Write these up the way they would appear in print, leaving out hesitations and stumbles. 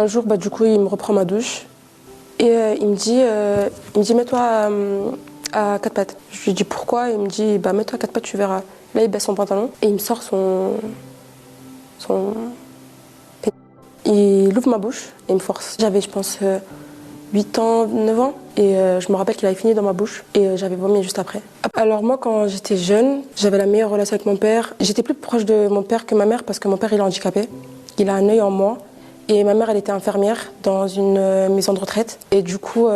Un jour, du coup, il me reprend ma douche et il me dit mets-toi à quatre pattes. Je lui dis pourquoi, il me dit mets-toi à quatre pattes, tu verras. Là, il baisse son pantalon et il me sort son... Il ouvre ma bouche et il me force. J'avais, je pense, 8 ans, 9 ans et je me rappelle qu'il avait fini dans ma bouche et j'avais vomi juste après. Alors moi, quand j'étais jeune, j'avais la meilleure relation avec mon père. J'étais plus proche de mon père que ma mère parce que mon père, il est handicapé. Il a un œil en moins. Et ma mère, elle était infirmière dans une maison de retraite. Et du coup,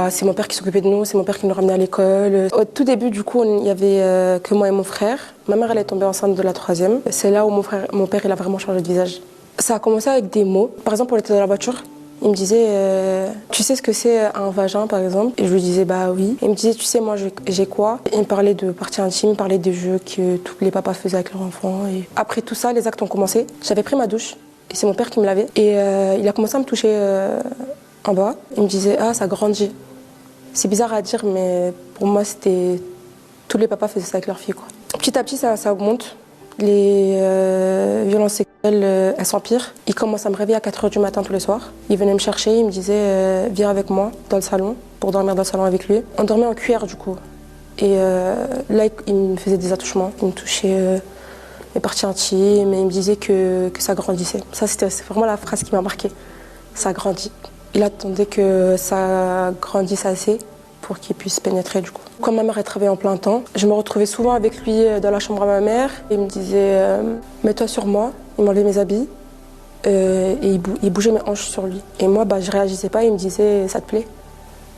c'est mon père qui s'occupait de nous, c'est mon père qui nous ramenait à l'école. Au tout début, du coup, il y avait que moi et mon frère. Ma mère, elle est tombée enceinte de la 3e. C'est là où mon père, il a vraiment changé de visage. Ça a commencé avec des mots. Par exemple, on était dans la voiture. Il me disait, tu sais ce que c'est un vagin, par exemple? Et je lui disais, bah oui. Il me disait, tu sais, moi, j'ai quoi? Il me parlait de parties intimes, il me parlait des jeux que tous les papas faisaient avec leurs enfants. Et après tout ça, les actes ont commencé. J'avais pris ma douche. Et c'est mon père qui me lavait. Et il a commencé à me toucher en bas. Il me disait, ah, ça grandit. C'est bizarre à dire, mais pour moi, c'était... Tous les papas faisaient ça avec leurs filles, quoi. Petit à petit, ça augmente. Les violences sexuelles, elles s'empirent. Il commence à me réveiller à 4h du matin tous les soirs. Il venait me chercher, il me disait, viens avec moi dans le salon, pour dormir dans le salon avec lui. On dormait en cuillère, du coup. Et là, il me faisait des attouchements. Il me touchait... les parties intimes, mais il me disait que ça grandissait. Ça, c'est vraiment la phrase qui m'a marquée. Ça grandit. Il attendait que ça grandisse assez pour qu'il puisse pénétrer, du coup. Quand ma mère, elle travaillait en plein temps, je me retrouvais souvent avec lui dans la chambre à ma mère. Il me disait mets-toi sur moi. Il m'enlevait mes habits et il bougeait mes hanches sur lui. Et moi, je réagissais pas. Il me disait ça te plaît?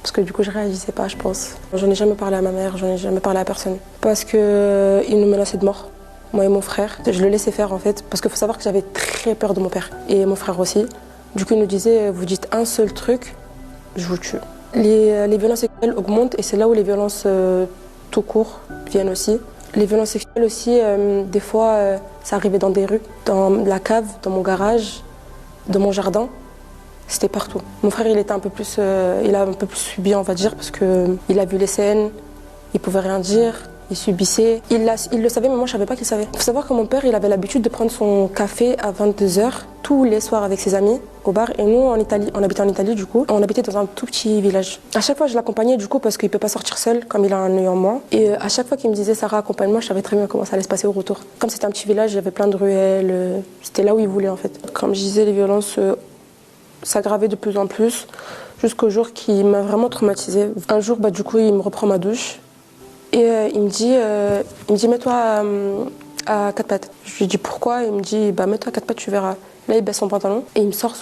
Parce que du coup, je réagissais pas, je pense. J'en ai jamais parlé à ma mère, j'en ai jamais parlé à personne. Parce qu'il nous menaçait de mort. Moi et mon frère, je le laissais faire en fait, parce qu'il faut savoir que j'avais très peur de mon père et mon frère aussi. Du coup, il nous disait, vous dites un seul truc, je vous tue. Les violences sexuelles augmentent et c'est là où les violences tout court viennent aussi. Les violences sexuelles aussi, des fois, ça arrivait dans des rues, dans la cave, dans mon garage, dans mon jardin. C'était partout. Mon frère, il a un peu plus subi, on va dire, parce qu'il a vu les scènes, il pouvait rien dire. Il subissait. Il le savait, mais moi, je ne savais pas qu'il savait. Il faut savoir que mon père, il avait l'habitude de prendre son café à 22h, tous les soirs avec ses amis, au bar. Et nous, en Italie, on habitait en Italie, du coup. On habitait dans un tout petit village. À chaque fois, je l'accompagnais, du coup, parce qu'il ne peut pas sortir seul, comme il a un œil en moins. Et à chaque fois qu'il me disait, Sarah, accompagne-moi, je savais très bien comment ça allait se passer au retour. Comme c'était un petit village, il y avait plein de ruelles. C'était là où il voulait, en fait. Comme je disais, les violences s'aggravaient de plus en plus, jusqu'au jour qui m'a vraiment traumatisée. Un jour, du coup, il me reprend ma douche. Et il me dit mets-toi à quatre pattes. Je lui dis pourquoi, il me dit mets-toi à quatre pattes, tu verras. Là, il baisse son pantalon et il me sort